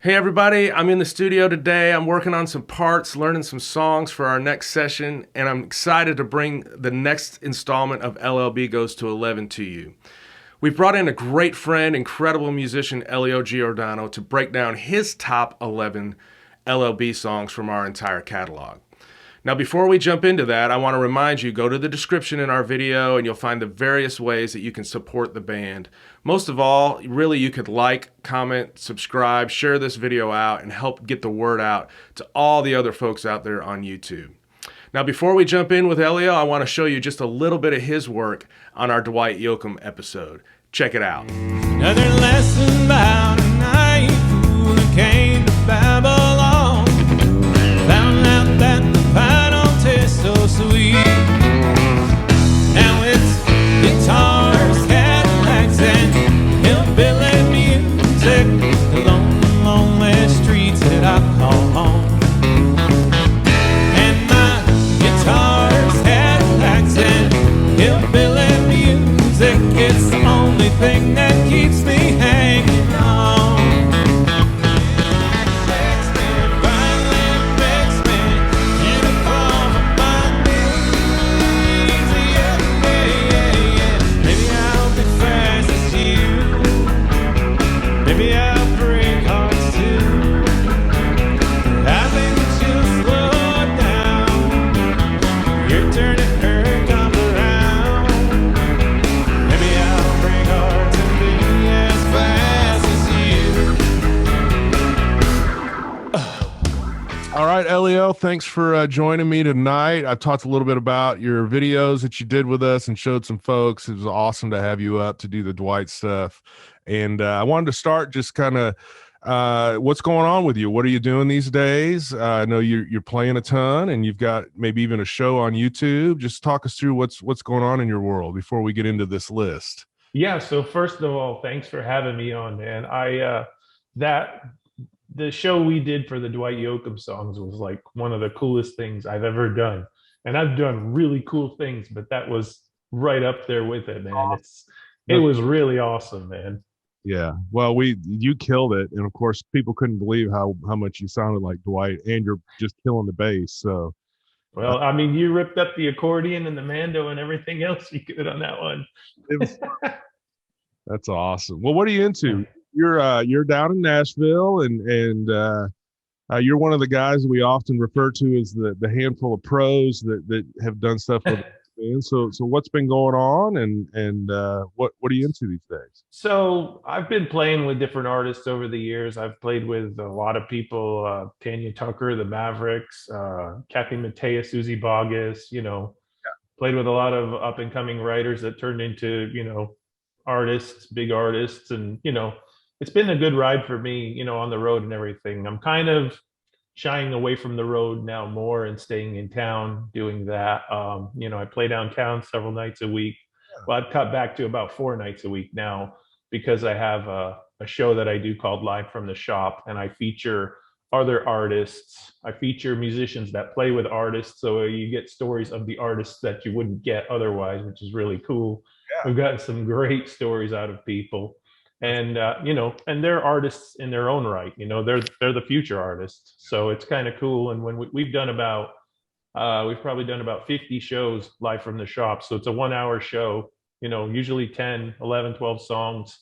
Hey everybody, I'm in the studio today. I'm working on some parts, learning some songs for our next session, and I'm excited to bring the next installment of LLB Goes to 11 to you. We've brought in a great friend, incredible musician Elio Giordano to break down his top 11 LLB songs from our entire catalog. Now, before we jump into that, I want to remind you, go to the description in our video and you'll find the various ways that you can support the band. Most of all, really, you could like, comment, subscribe, share this video out, and help get the word out to all the other folks out there on YouTube. Now, before we jump in with Elio, I want to show you just a little bit of his work on our Dwight Yoakam episode. Check it out. Another lesson about a knight who came to Babylon. Found out that the pie don't taste so sweet. Now it's guitars, Cadillacs, and hillbilly music. The lonely, lonely streets that I call home. And my guitars, Cadillacs, and hillbilly music, it's the only thing that keeps me hanging on. Maybe I'll break hearts too. I think that you'll slow down. You're turning her come around. Maybe I'll break hearts and be as fast as you. All right, Elio, thanks for joining me tonight. I've talked a little bit about your videos that you did with us and showed some folks. It was awesome to have you up to do the Dwight stuff. And I wanted to start just kind of what's going on with you? What are you doing these days? I know you're playing a ton and you've got maybe even a show on YouTube. Just talk us through what's going on in your world before we get into this list. Yeah, so first of all, thanks for having me on, man. The show we did for the Dwight Yoakam songs was like one of the coolest things I've ever done. And I've done really cool things, but that was right up there with it, man. It was really awesome, man. Yeah, well, you killed it, and of course, people couldn't believe how much you sounded like Dwight, and you're just killing the bass. So, well, I mean, you ripped up the accordion and the mando and everything else you could on that one. That's awesome. Well, what are you into? You're down in Nashville, and you're one of the guys we often refer to as the handful of pros that have done stuff with. So what's been going on, and what are you into these days? So I've been playing with different artists over the years. I've played with a lot of people, Tanya Tucker, the Mavericks, Kathy Mattea, Susie Boggess, played with a lot of up and coming writers that turned into, artists, big artists. And, it's been a good ride for me, on the road and everything. I'm kind of shying away from the road now more and staying in town doing that. I play downtown several nights a week. Well, I've cut back to about 4 nights a week now because I have a show that I do called Live from the Shop, and I feature other artists. I feature musicians that play with artists, so you get stories of the artists that you wouldn't get otherwise, which is really cool. Yeah. We've gotten some great stories out of people. And and they're artists in their own right. They're the future artists, so it's kind of cool. And when we've probably done about 50 shows live from the shop, so it's a 1-hour show, usually 10, 11, 12 songs,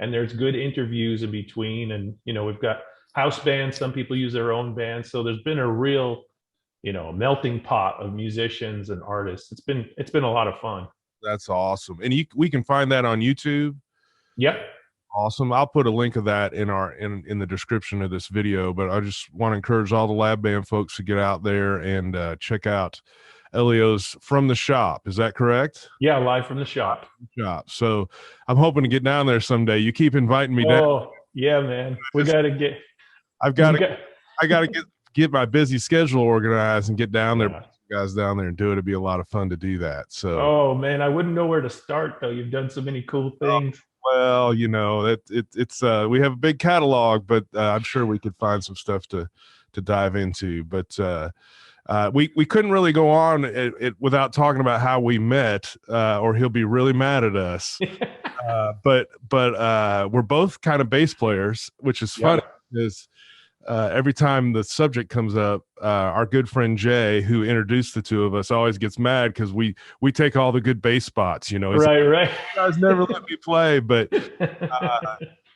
and there's good interviews in between. And we've got house bands, some people use their own bands, so there's been a real melting pot of musicians and artists. It's been a lot of fun. That's awesome. And we can find that on YouTube. Yep. Awesome. I'll put a link of that in the description of this video, but I just want to encourage all the lab band folks to get out there and check out Elio's From the Shop. Is that correct? Yeah, Live from the Shop. So I'm hoping to get down there someday. You keep inviting me down. Oh, yeah, man. I got to get my busy schedule organized and get down there. Yeah. Guys down there and do it. It'd be a lot of fun to do that. So, oh man, I wouldn't know where to start though. You've done so many cool things. Well, it's we have a big catalog, but I'm sure we could find some stuff to dive into. But we couldn't really go on without talking about how we met, or he'll be really mad at us. But we're both kind of bass players, which is funny is every time the subject comes up, our good friend Jay, who introduced the two of us, always gets mad because we take all the good bass spots. You know, he's Right, like, right. you guys never let me play. But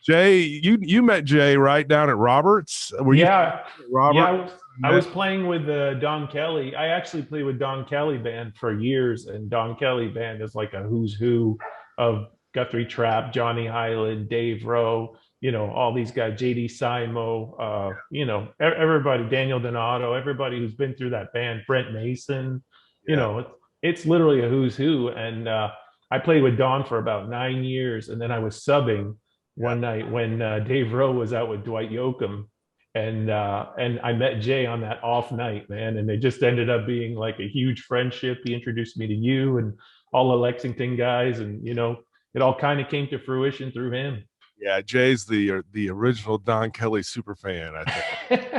Jay, you met Jay right down at Roberts. Were you Yeah, Robert? yeah. I was playing with Don Kelly. I actually played with Don Kelly band for years, and Don Kelly band is like a who's who of Guthrie Trapp, Johnny Hyland, Dave Rowe. You know, all these guys, JD Simo. You know, everybody, Daniel Donato, everybody who's been through that band, Brent Mason. You know, it's literally a who's who. And I played with Don for about 9 years, and then I was subbing one night when Dave Rowe was out with Dwight Yoakam, and I met Jay on that off night, man, and it just ended up being like a huge friendship. He introduced me to you and all the Lexington guys, and you know, it all kind of came to fruition through him. Yeah, Jay's the original Don Kelly super fan, I think.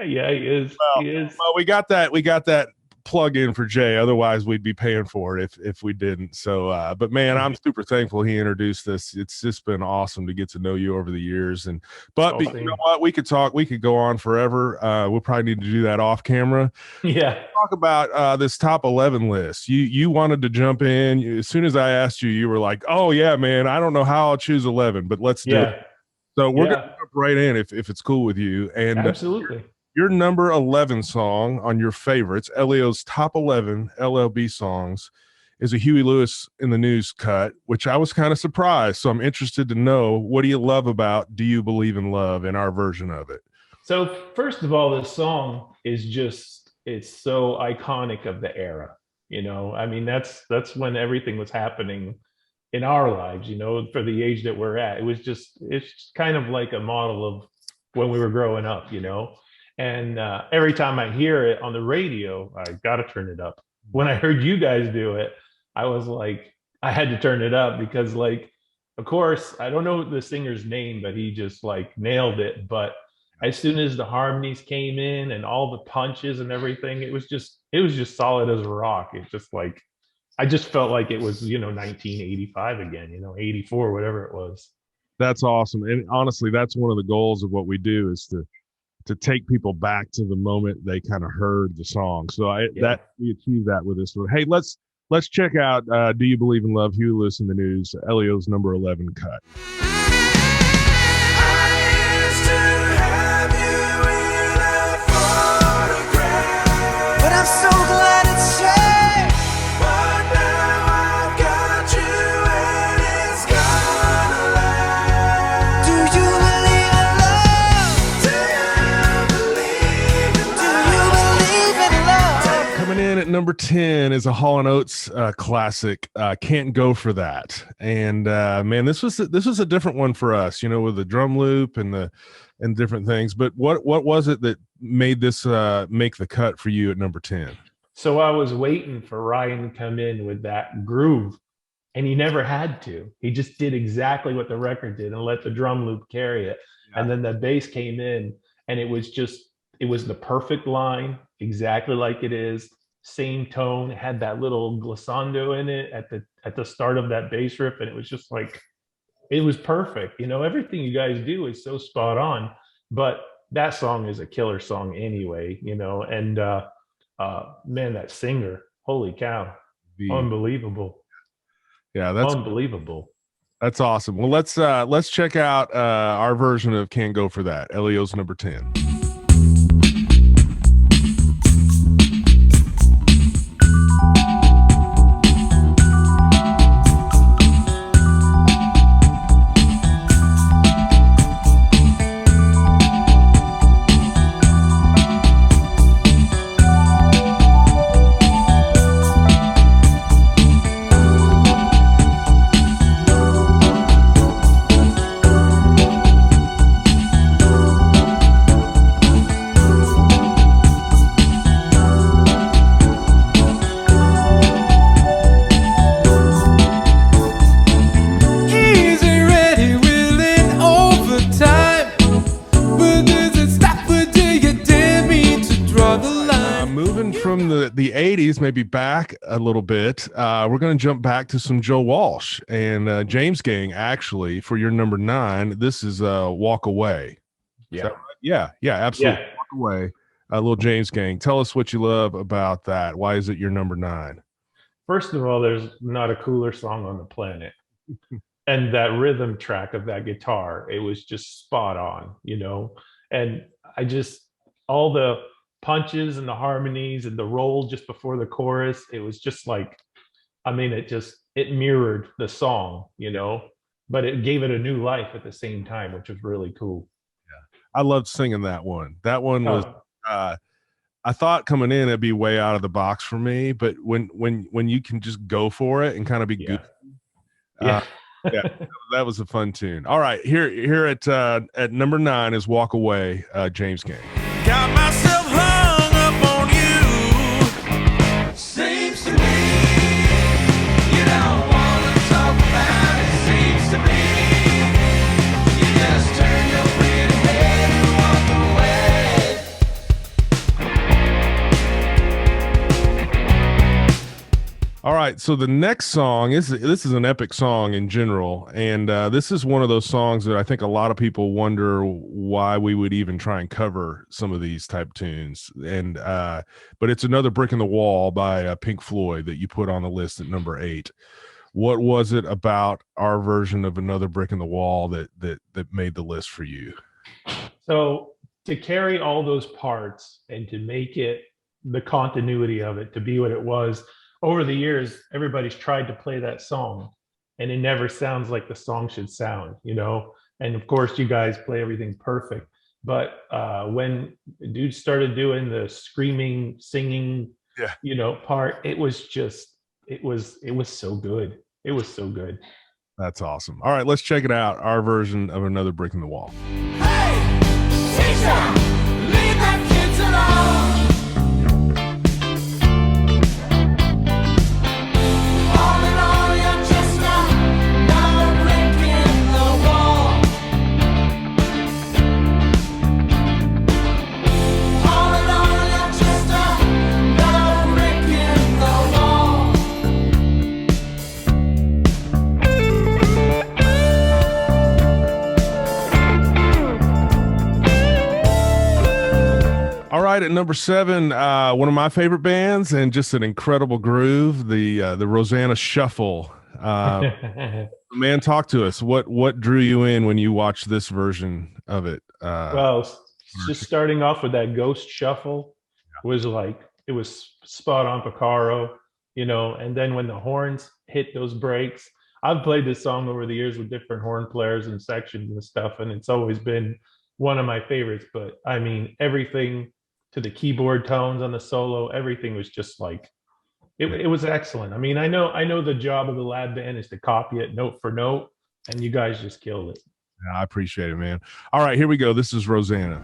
Yeah, he is. Well, he is. Well, we got that plug in for Jay. Otherwise, we'd be paying for it if we didn't. So, but man, I'm super thankful he introduced us. It's just been awesome to get to know you over the years. And but you know what, we could go on forever. We'll probably need to do that off camera. Yeah. Talk about this top 11 list. You wanted to jump in as soon as I asked you. You were like, "Oh yeah, man, I don't know how I'll choose 11, but let's do it." So we're gonna jump right in if it's cool with you. And absolutely. Your number 11 song on your favorites, Elio's top 11 LLB songs, is a Huey Lewis in the News cut, which I was kind of surprised. So I'm interested to know, what do you love about Do You Believe in Love in our version of it? So first of all, this song is just, it's so iconic of the era. You know, I mean, that's when everything was happening in our lives, you know, for the age that we're at. It's just kind of like a model of when we were growing up, you know. And every time I hear it on the radio, I got to turn it up. When I heard you guys do it, I was like, I had to turn it up because, like, of course, I don't know the singer's name, but he just like nailed it. But as soon as the harmonies came in and all the punches and everything, it was just solid as a rock. It's just like, I just felt like it was, you know, 1985 again, you know, 84, whatever it was. That's awesome. And honestly, that's one of the goals of what we do, is to take people back to the moment they kind of heard the song. So that we achieved that with this one. Hey, let's check out Do You Believe in Love, Huey Lewis in the News, Elio's number 11 cut. But I'm so glad it's changed. But now I've got you and it's gonna last. Do you believe in love? Coming in at number 10 is a Hall & Oates classic, Can't Go For That. And man, this was a different one for us, you know, with the drum loop and different things. But what was it that made this make the cut for you at number 10? So I was waiting for Ryan to come in with that groove, and he never had to. He just did exactly what the record did and let the drum loop carry it. Yeah. And then the bass came in, and it was the perfect line, exactly like it is, same tone. It had that little glissando in it at the start of that bass riff, and it was just like, it was perfect. You know, everything you guys do is so spot on, but that song is a killer song anyway, you know. And man, that singer, holy cow, unbelievable. Yeah, that's unbelievable. That's awesome. Well, let's check out our version of Can't Go For That, Elio's number 10. Maybe back a little bit. We're going to jump back to some Joe Walsh and James Gang. Actually, for your number 9, this is Walk Away. Yeah, Yeah, absolutely. Yeah. Walk away. Little James Gang. Tell us what you love about that. Why is it your number 9? First of all, there's not a cooler song on the planet. And that rhythm track of that guitar, it was just spot on, you know. And I just, all the punches and the harmonies and the roll just before the chorus, it was just like, I mean, it mirrored the song, you know, but it gave it a new life at the same time, which was really cool. I loved singing that one. That one was Oh, I thought coming in it'd be way out of the box for me, but when you can just go for it and kind of be yeah. good. Yeah. Yeah, that was a fun tune. All right, here at number 9 is Walk Away, James Gang. Got myself hung up on you. Seems to me you don't want to talk about it. Seems to me you just turn your pretty head and walk away. All right, so the next song is this is an epic song in general, and this is one of those songs that I think a lot of people wonder why we would even try and cover some of these type tunes. And but it's Another Brick in the Wall by Pink Floyd that you put on the list at number 8. What was it about our version of Another Brick in the Wall that made the list for you? So to carry all those parts and to make it the continuity of it to be what it was, over the years, everybody's tried to play that song and it never sounds like the song should sound, you know? And of course, you guys play everything perfect. But when the dude started doing the screaming, singing, Yeah. you know, part, it was so good. It was so good. That's awesome. All right, let's check it out. Our version of Another Brick in the Wall. Hey, teacher, leave that kids alone. All in all, you're just another brick in the wall. All in all, you're just another brick in the wall. All right, at number 7, one of my favorite bands and just an incredible groove, the Rosanna Shuffle. Man, talk to us. What drew you in when you watched this version of it? Well, just starting off with that Ghost Shuffle was like, it was spot on Picaro, you know, and then when the horns hit those breaks, I've played this song over the years with different horn players and sections and stuff, and it's always been one of my favorites. But I mean, everything to the keyboard tones on the solo, everything was just like, it was excellent. I mean, I know the job of the lab band is to copy it note for note, and you guys just killed it. I appreciate it, man. All right, here we go. This is Rosanna.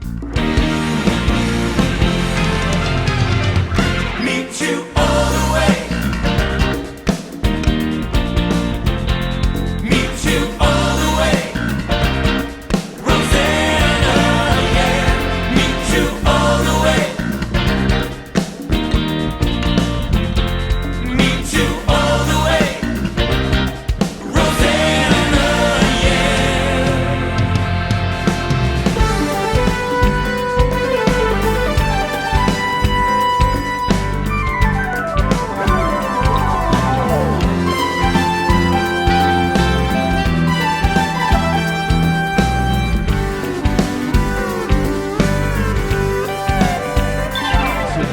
Meet you all the way. Meet you all the way. Rosanna, yeah. Meet you all the way. Meet you all the way. Rosanna, yeah.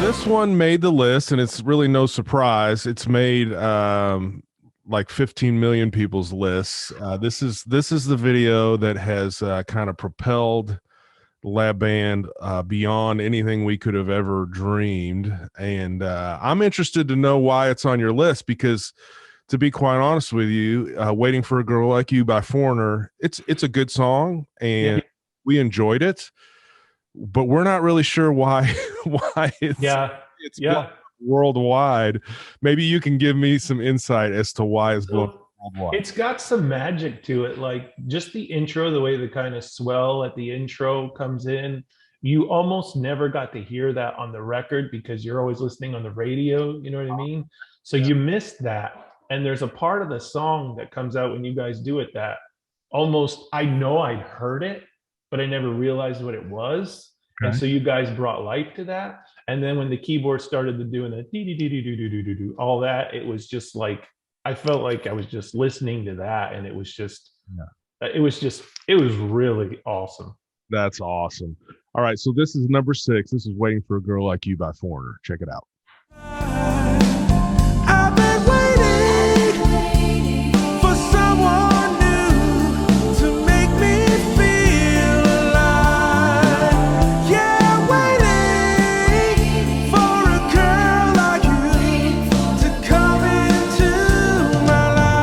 This one made the list, and it's really no surprise. It's made like 15 million people's lists. This is the video that has kind of propelled the lab band beyond anything we could have ever dreamed. And I'm interested to know why it's on your list, because to be quite honest with you, Waiting for a Girl Like You by Foreigner, it's a good song, and we enjoyed it, but we're not really sure why it's worldwide. Maybe you can give me some insight as to why it's blown worldwide. It's got some magic to it, like just the intro, the way the kind of swell at the intro comes in. You almost never got to hear that on the record because you're always listening on the radio, you know what I mean? So you missed that. And there's a part of the song that comes out when you guys do it that almost, I know I'd heard it, but I never realized what it was. And Okay. so you guys brought life to that. And then when the keyboard started to doing the all that, it was just like I felt like I was just listening to that, and it was just it was really awesome. That's awesome. All right, so this is number 6. This is Waiting for a Girl Like You by Foreigner. Check it out. I've been waiting for someone new to make me feel alive. Yeah, waiting for a girl like you to come into my life.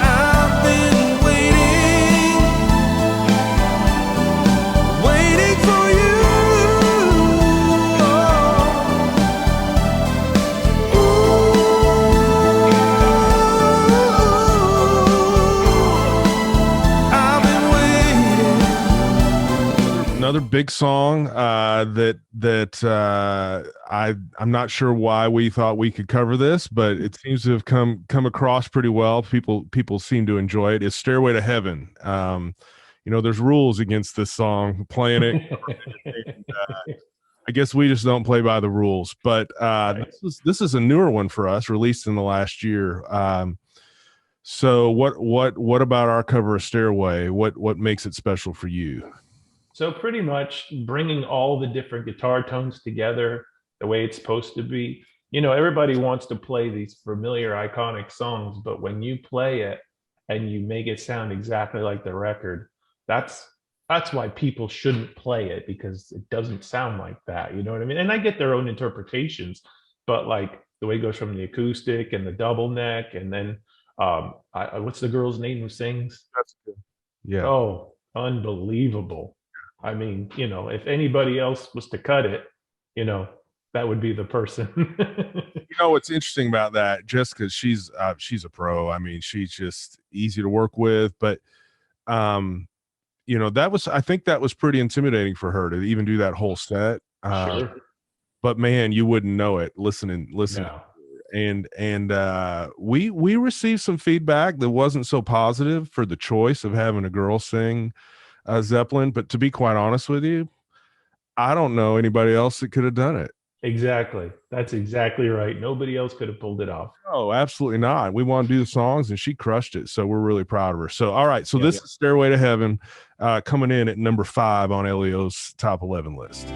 I've been waiting for you. I've been waiting. Another big song I'm not sure why we thought we could cover this, but it seems to have come across pretty well. People seem to enjoy it. It's Stairway to Heaven. There's rules against this song playing it. And, I guess we just don't play by the rules. But this is a newer one for us, released in the last year. So what about our cover of Stairway? What makes it special for you? So pretty much bringing all the different guitar tones together the way it's supposed to be. Everybody wants to play these familiar, iconic songs, but when you play it and you make it sound exactly like the record, that's why people shouldn't play it, because it doesn't sound like that. You know what I mean? And I get their own interpretations, but like the way it goes from the acoustic and the double neck, and then what's the girl's name who sings? That's good. Yeah. Oh, unbelievable. I mean, if anybody else was to cut it, that would be the person. What's interesting about that, just because she's a pro. I mean, she's just easy to work with, but I think that was pretty intimidating for her to even do that whole set. Sure. But man, you wouldn't know it listening. No. And we received some feedback that wasn't so positive for the choice of having a girl sing Zeppelin. But to be quite honest with you, I don't know anybody else that could have done it. Exactly. That's exactly right. Nobody else could have pulled it off. Oh, absolutely not. We want to do the songs, and she crushed it. So we're really proud of her. So, all right. So this is Stairway to Heaven, coming in at number 5 on Elio's top 11 list.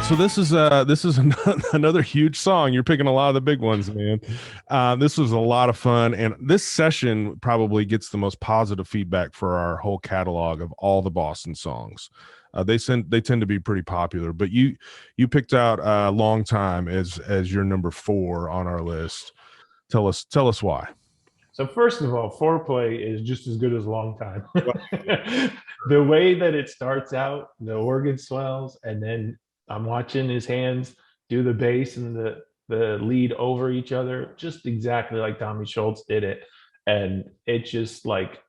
So this is another huge song. You're picking a lot of the big ones, man. This was a lot of fun, and this session probably gets the most positive feedback for our whole catalog of all the Boston songs. They tend to be pretty popular, but you picked out Long Time as your number 4 on our list. Tell us why. So first of all, Foreplay is just as good as Long Time. The way that it starts out, the organ swells, and then I'm watching his hands do the bass and the lead over each other, just exactly like Tommy Schultz did it. And it just like,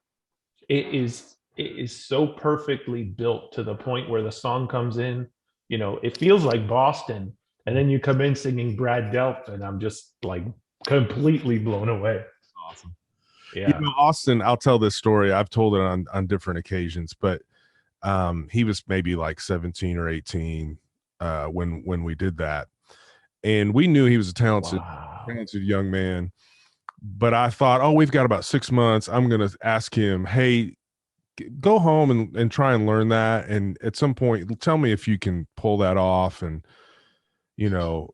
it is it is so perfectly built to the point where the song comes in, it feels like Boston, and then you come in singing Brad Delp, and I'm just like completely blown away. Awesome. Yeah. Austin, I'll tell this story. I've told it on different occasions, but he was maybe like 17 or 18 when we did that. And we knew he was a talented young man. But I thought, oh, we've got about 6 months. I'm going to ask him, hey, go home and try and learn that. And at some point, tell me if you can pull that off. And,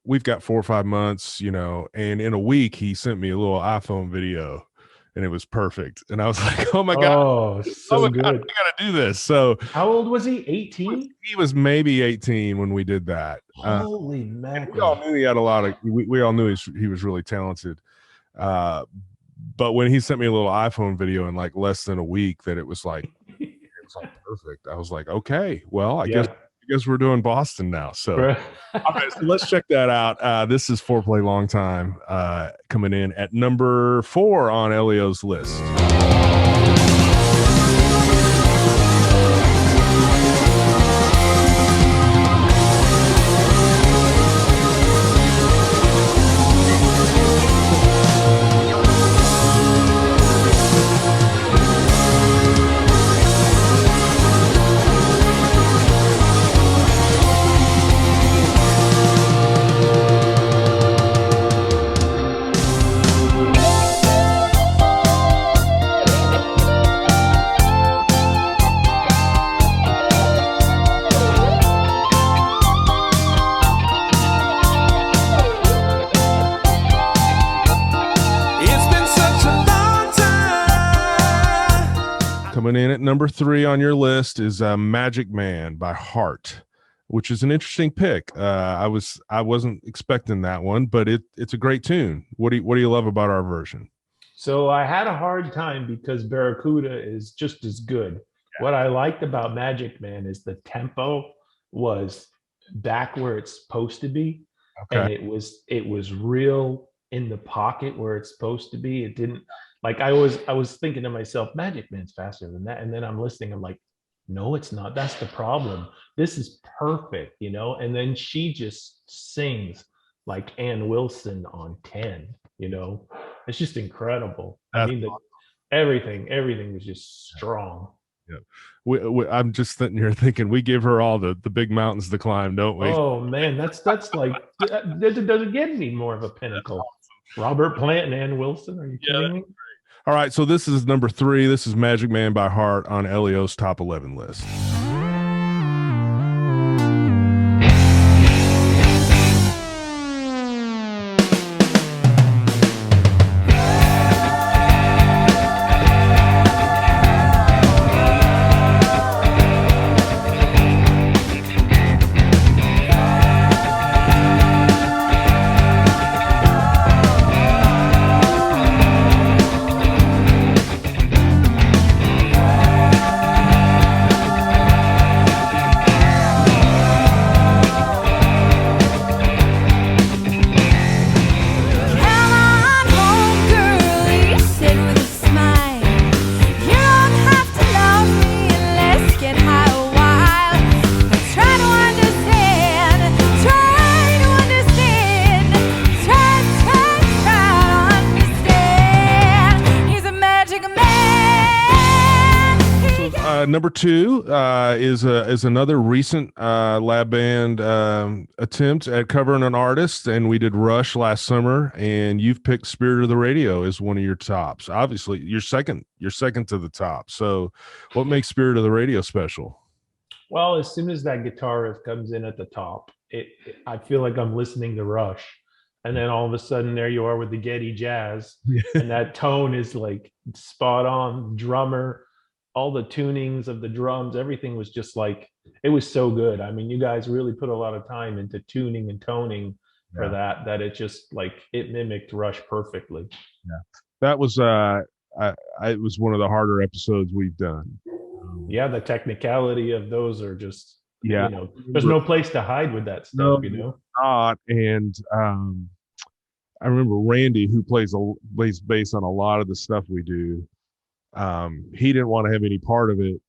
we've got 4 or 5 months, and in a week, he sent me a little iPhone video. And it was perfect. And I was like, oh my God. Oh, so good. God, I gotta do this. So how old was he? 18? He was maybe 18 when we did that. Holy mackerel. We all knew he had a lot of, we all knew he was really talented. But when he sent me a little iPhone video in like less than a week, that it was like perfect. I was like, okay, well, I guess we're doing Boston now. So, all right, so let's check that out. This is Foreplay Long Time coming in at number 4 on Elio's list. Coming in at number 3 on your list is Magic Man by Heart, which is an interesting pick. I wasn't expecting that one, but it's a great tune. What do you love about our version? So I had a hard time because Barracuda is just as good. Yeah. What I liked about Magic Man is the tempo was back where it's supposed to be. Okay. And it was real in the pocket where it's supposed to be. It didn't, like, I was thinking to myself, Magic Man's faster than that. And then I'm listening, I'm like, no, it's not. That's the problem. This is perfect, And then she just sings like Ann Wilson on 10, It's just incredible. That's awesome. Everything was just strong. Yeah. I'm just sitting here thinking we give her all the big mountains to climb, don't we? Oh man, that's like, doesn't get any more of a pinnacle. Robert Plant and Ann Wilson, are you kidding me? All right, so this is number 3. This is Magic Man by Heart on Elio's top 11 list. Number 2 is another recent lab band attempt at covering an artist, and we did Rush last summer, and you've picked Spirit of the Radio as one of your tops. Obviously, you're second to the top. So what makes Spirit of the Radio special? Well, as soon as that guitar riff comes in at the top, I feel like I'm listening to Rush. And then all of a sudden there you are with the Getty Jazz, and that tone is like spot on. Drummer, all the tunings of the drums, everything was just like, it was so good. I mean, you guys really put a lot of time into tuning and toning for that it just like, it mimicked Rush perfectly. Yeah, that was it was one of the harder episodes we've done. Yeah, the technicality of those are just, there's no place to hide with that stuff, Not. And I remember Randy, who plays bass on a lot of the stuff we do. He didn't want to have any part of it,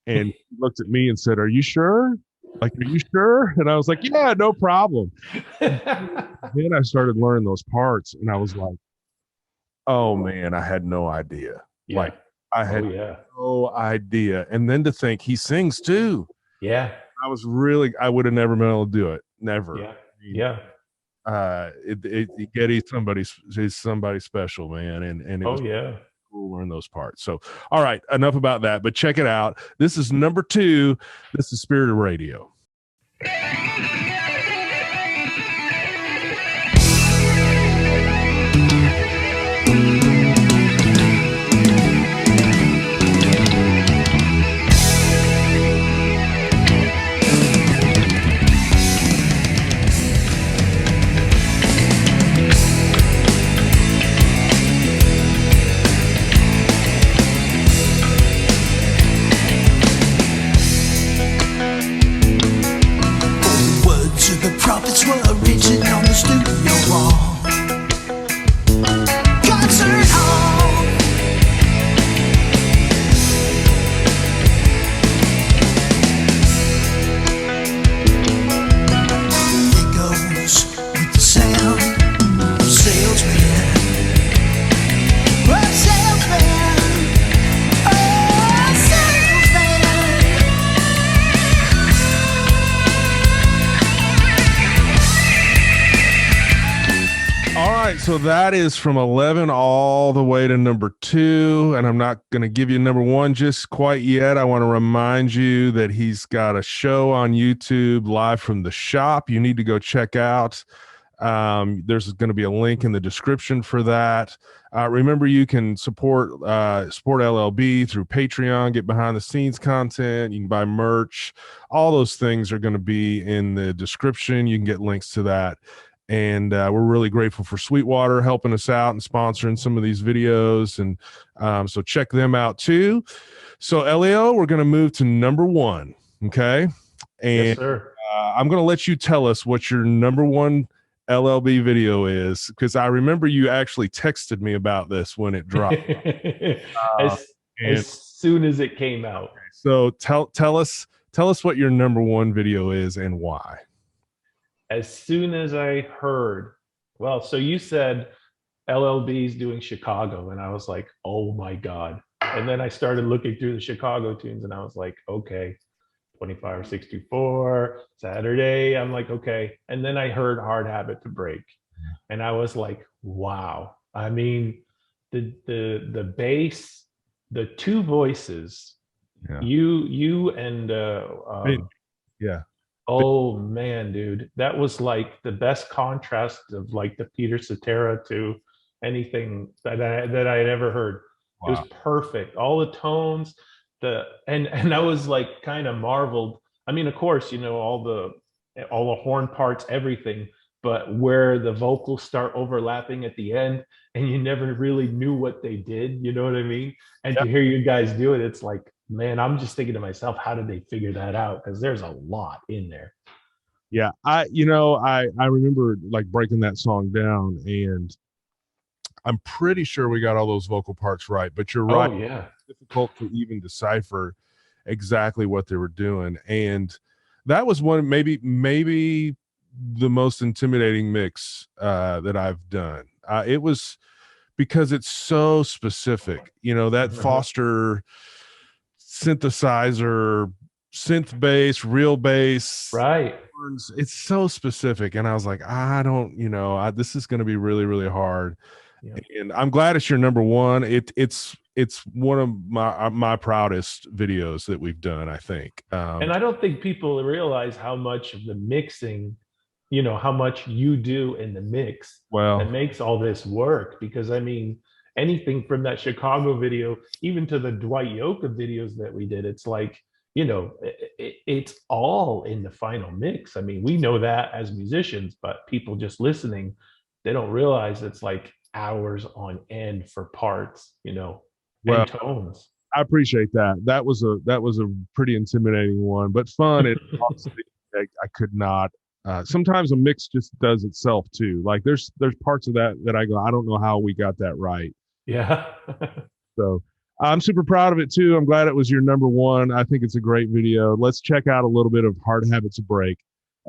And he looked at me and said, "Are you sure? Like, are you sure?" And I was like, "Yeah, no problem." Then I started learning those parts, and I was like, "Oh man, I had no idea." Yeah. Like, I had yeah. no idea. And then to think he sings too. Yeah. I would have never been able to do it. Never. Yeah. I mean, Yeah. he's somebody special, man. And it was yeah. cool to learn those parts. So, all right, enough about that, but check it out. This is number 2. This is Spirit of Radio. Prophets were written on the studio wall. Concert hall. It goes with the sound. Salesman. Oh, salesman. Oh, salesman. All right, so that is from 11 all the way to number 2, and I'm not going to give you number 1 just quite yet. I want to remind you that he's got a show on YouTube live from the shop. You need to go check out. There's going to be a link in the description for that. Remember, you can support LLB through Patreon, get behind the scenes content. You can buy merch. All those things are going to be in the description. You can get links to that. And we're really grateful for Sweetwater helping us out and sponsoring some of these videos. And so check them out too. So Elio, we're going to move to number 1. Okay. And Yes, sir. I'm going to let you tell us what your number 1 LLB video is, because I remember you actually texted me about this when it dropped. as soon as it came out. So tell us what your number 1 video is and why. As soon as I heard, well, so you said LLB's doing Chicago, and I was like, oh my God. And then I started looking through the Chicago tunes, and I was like, okay, 25 or 64, Saturday. I'm like, okay. And then I heard Hard Habit to Break, and I was like, wow. I mean, the bass, the 2 voices, Yeah. you and Yeah. oh man, dude, that was like the best contrast of like the Peter Cetera to anything that I had ever heard. Wow. It was perfect. All the tones, and I was like kind of marveled. I mean, of course, you know, all the horn parts, everything, but where the vocals start overlapping at the end, and you never really knew what they did. You know what I mean? And to hear you guys do it, it's like, man, I'm just thinking to myself, how did they figure that out? Because there's a lot in there. Yeah, I remember like breaking that song down, and I'm pretty sure we got all those vocal parts right. But you're right. Oh, yeah. It's difficult to even decipher exactly what they were doing, and that was one maybe the most intimidating mix that I've done. It was because it's so specific. You know, that Foster synthesizer, synth bass, real bass, Right. it's so specific, and I was like, I don't, you know, this is going to be really, really hard. Yeah. And I'm glad it's your number 1. It's one of my proudest videos that we've done, I think. And I don't think people realize how much of the mixing, you know, how much you do in the mix that makes all this work. Because I mean, anything from that Chicago video, even to the Dwight Yoakam videos that we did, it's like, you know, it's all in the final mix. I mean, we know that as musicians, but people just listening, they don't realize it's like hours on end for parts, you know, and tones. I appreciate that. That was a pretty intimidating one, but fun. And honestly, I could not. Sometimes a mix just does itself too. Like there's parts of that I go, I don't know how we got that right. Yeah. So I'm super proud of it too. I'm glad it was your number one. I think it's a great video. Let's check out a little bit of Hard Habits to Break,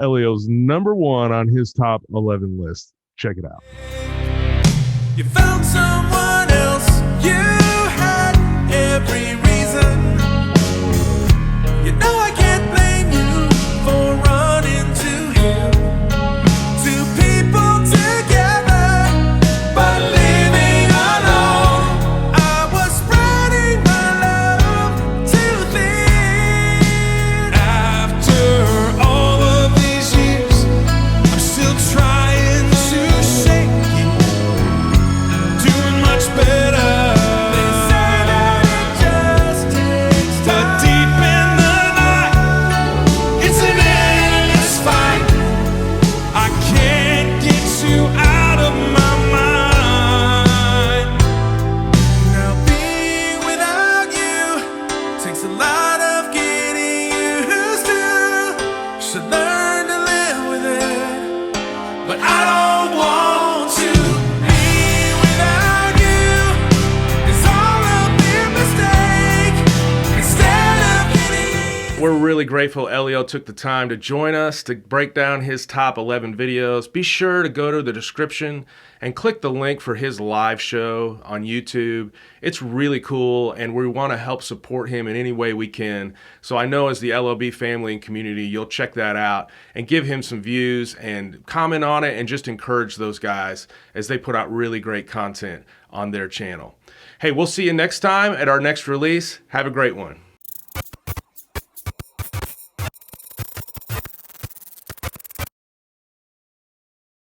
Elio's number one on his top 11 list. Check it out. You found someone else, you had every reason. You know I can't blame you for running to him. Two people together, but living alone. I was spreading my love too thin. After all of these years, I'm still trying to shake you. Doing much better. They say that it just takes time. But deep in the night, it's an endless fight. I can't get you out of my mind. Now being without you takes a lot of getting used to. Should learn to live with it, but I don't want to. Being without you is all a mere mistake. Instead of getting We're really grateful Elio took the time to join us to break down his top 11 videos. Be sure to go to the description and click the link for his live show on YouTube. It's really cool, and we want to help support him in any way we can. So I know as the LLB family and community, you'll check that out and give him some views and comment on it and just encourage those guys as they put out really great content on their channel. Hey, we'll see you next time at our next release. Have a great one.